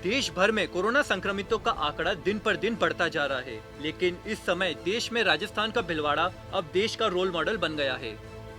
देश भर में कोरोना संक्रमितों का आंकड़ा दिन पर दिन बढ़ता जा रहा है, लेकिन इस समय देश में राजस्थान का भीलवाड़ा अब देश का रोल मॉडल बन गया है।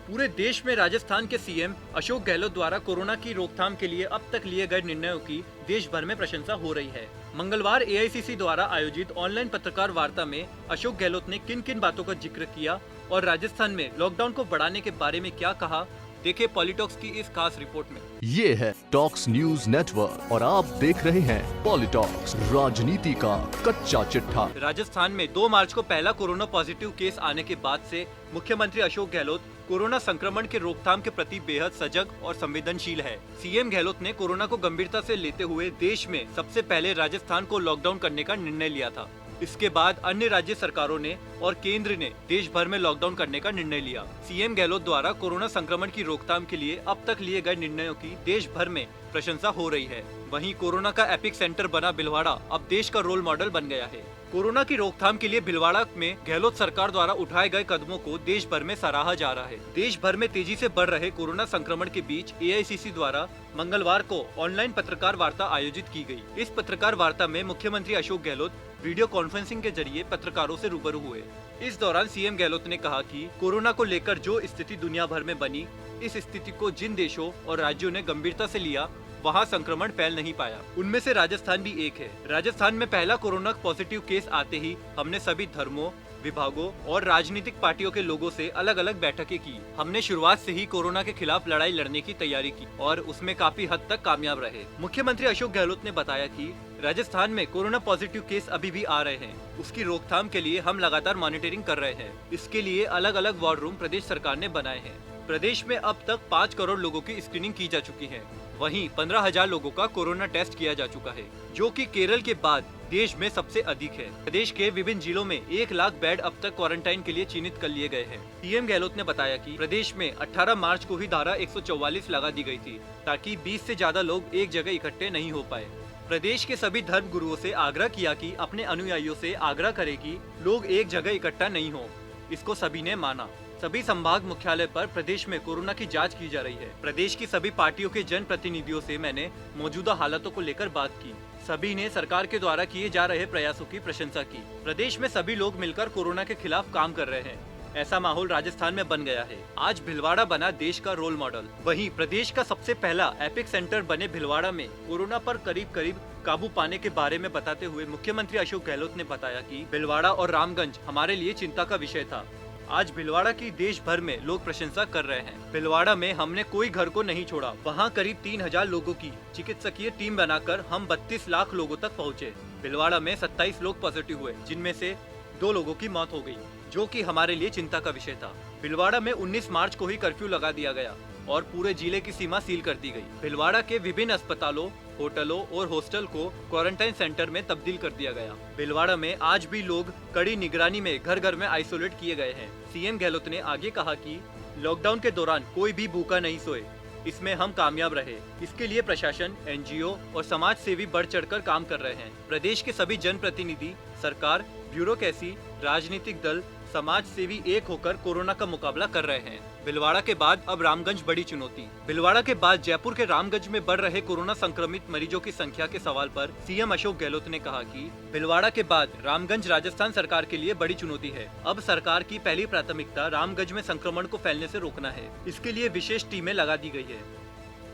पूरे देश में राजस्थान के सीएम अशोक गहलोत द्वारा कोरोना की रोकथाम के लिए अब तक लिए गए निर्णयों की देश भर में प्रशंसा हो रही है। मंगलवार एआईसीसी द्वारा आयोजित ऑनलाइन पत्रकार वार्ता में अशोक गहलोत ने किन किन बातों का जिक्र किया और राजस्थान में लॉकडाउन को बढ़ाने के बारे में क्या कहा, देखे पॉलिटॉक्स की इस खास रिपोर्ट में। ये है टॉक्स न्यूज नेटवर्क और आप देख रहे हैं पॉलिटॉक्स, राजनीति का कच्चा चिट्ठा। राजस्थान में 2 मार्च को पहला कोरोना पॉजिटिव केस आने के बाद से मुख्यमंत्री अशोक गहलोत कोरोना संक्रमण के रोकथाम के प्रति बेहद सजग और संवेदनशील है। सीएम गहलोत ने कोरोना को गंभीरता से लेते हुए देश में सबसे पहले राजस्थान को लॉकडाउन करने का निर्णय लिया था। इसके बाद अन्य राज्य सरकारों ने और केंद्र ने देश भर में लॉकडाउन करने का निर्णय लिया। सीएम गहलोत द्वारा कोरोना संक्रमण की रोकथाम के लिए अब तक लिए गए निर्णयों की देश भर में प्रशंसा हो रही है। वहीं कोरोना का एपिक सेंटर बना भीलवाड़ा अब देश का रोल मॉडल बन गया है। कोरोना की रोकथाम के लिए भीलवाड़ा में गहलोत सरकार द्वारा उठाए गए कदमों को देश भर में सराहा जा रहा है। देश भर में तेजी से बढ़ रहे कोरोना संक्रमण के बीच एआईसीसी द्वारा मंगलवार को ऑनलाइन पत्रकार वार्ता आयोजित की गई। इस पत्रकार वार्ता में मुख्यमंत्री अशोक गहलोत वीडियो कॉन्फ्रेंसिंग के जरिए पत्रकारों से रूबरू हुए। इस दौरान सीएम गहलोत ने कहा कि कोरोना को लेकर जो स्थिति दुनिया भर में बनी, इस स्थिति को जिन देशों और राज्यों ने गंभीरता से लिया, वहाँ संक्रमण फैल नहीं पाया। उनमें से राजस्थान भी एक है। राजस्थान में पहला कोरोना पॉजिटिव केस आते ही हमने सभी धर्मों, विभागों और राजनीतिक पार्टियों के लोगों से अलग अलग बैठकें की। हमने शुरुआत से ही कोरोना के खिलाफ लड़ाई लड़ने की तैयारी की और उसमें काफी हद तक कामयाब रहे। मुख्यमंत्री अशोक गहलोत ने बताया कि राजस्थान में कोरोना पॉजिटिव केस अभी भी आ रहे हैं। उसकी रोकथाम के लिए हम लगातार मॉनिटरिंग कर रहे हैं। इसके लिए अलग अलग वॉर रूम प्रदेश सरकार ने बनाए हैं। प्रदेश में अब तक 5 करोड़ लोगों की स्क्रीनिंग की जा चुकी है। वहीं 15,000 लोगों का कोरोना टेस्ट किया जा चुका है, जो कि केरल के बाद देश में सबसे अधिक है। प्रदेश के विभिन्न जिलों में 1 लाख बेड अब तक क्वारंटाइन के लिए चिन्हित कर लिए गए हैं। सीएम गहलोत ने बताया कि प्रदेश में 18 मार्च को ही धारा 144 लगा दी गई थी, ताकि 20 से ज्यादा लोग एक जगह इकट्ठे नहीं हो पाए। प्रदेश के सभी धर्म गुरुओं से आग्रह किया कि अपने अनुयायियों से आग्रह करें कि लोग एक जगह इकट्ठा नहीं हो। इसको सभी ने माना। सभी संभाग मुख्यालय पर प्रदेश में कोरोना की जांच की जा रही है। प्रदेश की सभी पार्टियों के जन प्रतिनिधियों से मैंने मौजूदा हालातों को लेकर बात की। सभी ने सरकार के द्वारा किए जा रहे प्रयासों की प्रशंसा की। प्रदेश में सभी लोग मिलकर कोरोना के खिलाफ काम कर रहे हैं। ऐसा माहौल राजस्थान में बन गया है। आज भीलवाड़ा बना देश का रोल मॉडल। वहीं प्रदेश का सबसे पहला एपिक सेंटर बने भीलवाड़ा में कोरोना पर करीब काबू पाने के बारे में बताते हुए मुख्यमंत्री अशोक गहलोत ने बताया कि भीलवाड़ा और रामगंज हमारे लिए चिंता का विषय था। आज भीलवाड़ा की देश भर में लोग प्रशंसा कर रहे हैं। भीलवाड़ा में हमने कोई घर को नहीं छोड़ा। वहाँ करीब 3,000 लोगों की चिकित्सकीय टीम बनाकर हम 32 लाख लोगों तक पहुँचे। भीलवाड़ा में 27 लोग पॉजिटिव हुए, जिनमें से 2 लोगों की मौत हो गई, जो कि हमारे लिए चिंता का विषय था। भीलवाड़ा में 19 मार्च को ही कर्फ्यू लगा दिया गया और पूरे जिले की सीमा सील कर दी गई। भीलवाड़ा के विभिन्न अस्पतालों, होटलों और हॉस्टल को क्वारंटाइन सेंटर में तब्दील कर दिया गया। भीलवाड़ा में आज भी लोग कड़ी निगरानी में घर घर में आइसोलेट किए गए हैं। सीएम गहलोत ने आगे कहा कि लॉकडाउन के दौरान कोई भी भूखा नहीं सोए। इसमें हम कामयाब रहे। इसके लिए प्रशासन, एनजीओ और समाज सेवी बढ़ चढ़कर काम कर रहे हैं। प्रदेश के सभी जनप्रतिनिधि, सरकार, ब्यूरोक्रेसी, राजनीतिक दल, समाज सेवी एक होकर कोरोना का मुकाबला कर रहे हैं। भीलवाड़ा के बाद अब रामगंज बड़ी चुनौती। भीलवाड़ा के बाद जयपुर के रामगंज में बढ़ रहे कोरोना संक्रमित मरीजों की संख्या के सवाल पर सीएम अशोक गहलोत ने कहा कि भीलवाड़ा के बाद रामगंज राजस्थान सरकार के लिए बड़ी चुनौती है। अब सरकार की पहली प्राथमिकता रामगंज में संक्रमण को फैलने से रोकना है। इसके लिए विशेष टीमें लगा दी गई है।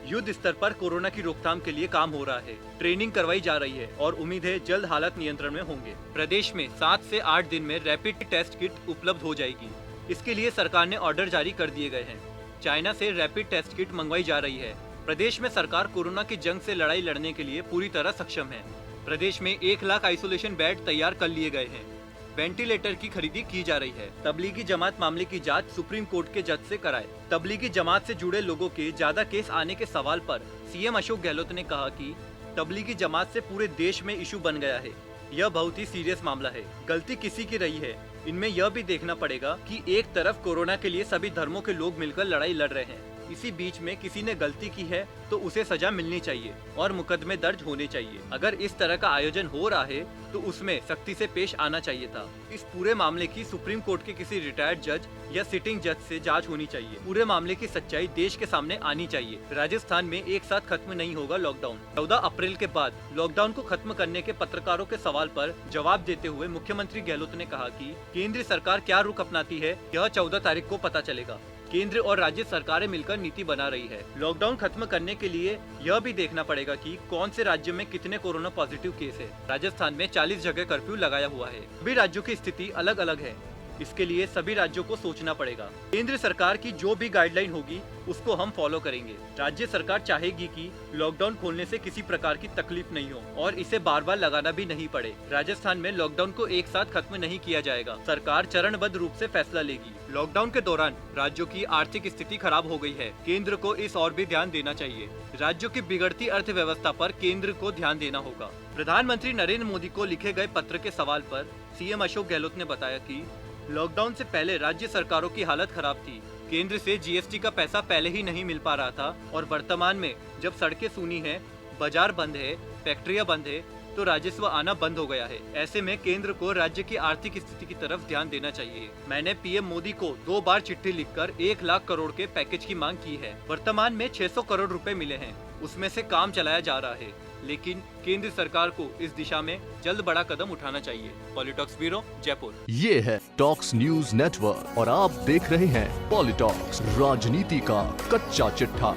युद्ध स्तर पर कोरोना की रोकथाम के लिए काम हो रहा है। ट्रेनिंग करवाई जा रही है और उम्मीद है जल्द हालात नियंत्रण में होंगे। प्रदेश में 7 से 8 दिन में रैपिड टेस्ट किट उपलब्ध हो जाएगी। इसके लिए सरकार ने ऑर्डर जारी कर दिए गए हैं। चाइना से रैपिड टेस्ट किट मंगवाई जा रही है। प्रदेश में सरकार कोरोना की जंग से लड़ाई लड़ने के लिए पूरी तरह सक्षम है। प्रदेश में 1 लाख आइसोलेशन बेड तैयार कर लिए गए हैं। वेंटिलेटर की खरीदी की जा रही है। तबलीगी जमात मामले की जांच सुप्रीम कोर्ट के जज से कराए। तबलीगी जमात से जुड़े लोगों के ज्यादा केस आने के सवाल पर सीएम अशोक गहलोत ने कहा कि तबलीगी जमात से पूरे देश में इशू बन गया है। यह बहुत ही सीरियस मामला है। गलती किसी की रही है। इनमें यह भी देखना पड़ेगा कि एक तरफ कोरोना के लिए सभी धर्मों के लोग मिलकर लड़ाई लड़ रहे हैं, इसी बीच में किसी ने गलती की है तो उसे सजा मिलनी चाहिए और मुकदमे दर्ज होने चाहिए। अगर इस तरह का आयोजन हो रहा है तो उसमें सख्ती से पेश आना चाहिए था। इस पूरे मामले की सुप्रीम कोर्ट के किसी रिटायर्ड जज या सिटिंग जज से जांच होनी चाहिए। पूरे मामले की सच्चाई देश के सामने आनी चाहिए। राजस्थान में एक साथ खत्म नहीं होगा लॉकडाउन। 14 अप्रैल के बाद लॉकडाउन को खत्म करने के पत्रकारों के सवाल पर जवाब देते हुए मुख्यमंत्री गहलोत ने कहा कि केंद्र सरकार क्या रुख अपनाती है यह 14 तारीख को पता चलेगा। केंद्र और राज्य सरकारें मिलकर नीति बना रही है। लॉकडाउन खत्म करने के लिए यह भी देखना पड़ेगा कि कौन से राज्य में कितने कोरोना पॉजिटिव केस है। राजस्थान में 40 जगह कर्फ्यू लगाया हुआ है। सभी राज्यों की स्थिति अलग अलग है। इसके लिए सभी राज्यों को सोचना पड़ेगा। केंद्र सरकार की जो भी गाइडलाइन होगी उसको हम फॉलो करेंगे। राज्य सरकार चाहेगी कि लॉकडाउन खोलने से किसी प्रकार की तकलीफ नहीं हो और इसे बार बार लगाना भी नहीं पड़े। राजस्थान में लॉकडाउन को एक साथ खत्म नहीं किया जाएगा। सरकार चरणबद्ध रूप से फैसला लेगी। लॉकडाउन के दौरान राज्यों की आर्थिक स्थिति खराब हो गई है। केंद्र को इस और भी ध्यान देना चाहिए। राज्यों की बिगड़ती अर्थव्यवस्था पर केंद्र को ध्यान देना होगा। प्रधानमंत्री नरेंद्र मोदी को लिखे गए पत्र के सवाल पर सीएम अशोक गहलोत ने बताया कि लॉकडाउन से पहले राज्य सरकारों की हालत खराब थी। केंद्र से जीएसटी का पैसा पहले ही नहीं मिल पा रहा था और वर्तमान में जब सड़कें सूनी हैं, बाजार बंद है, फैक्ट्रियां बंद है तो राजस्व आना बंद हो गया है। ऐसे में केंद्र को राज्य की आर्थिक स्थिति की तरफ ध्यान देना चाहिए। मैंने पीएम मोदी को 2 बार चिट्ठी लिखकर 1 लाख करोड़ के पैकेज की मांग की है। वर्तमान में 600 करोड़ रुपए मिले हैं, उसमें से काम चलाया जा रहा है, लेकिन केंद्र सरकार को इस दिशा में जल्द बड़ा कदम उठाना चाहिए। पॉलिटॉक्स ब्यूरो, जयपुर। ये है टॉक्स न्यूज नेटवर्क और आप देख रहे हैं पॉलिटॉक्स, राजनीति का कच्चा चिट्ठा।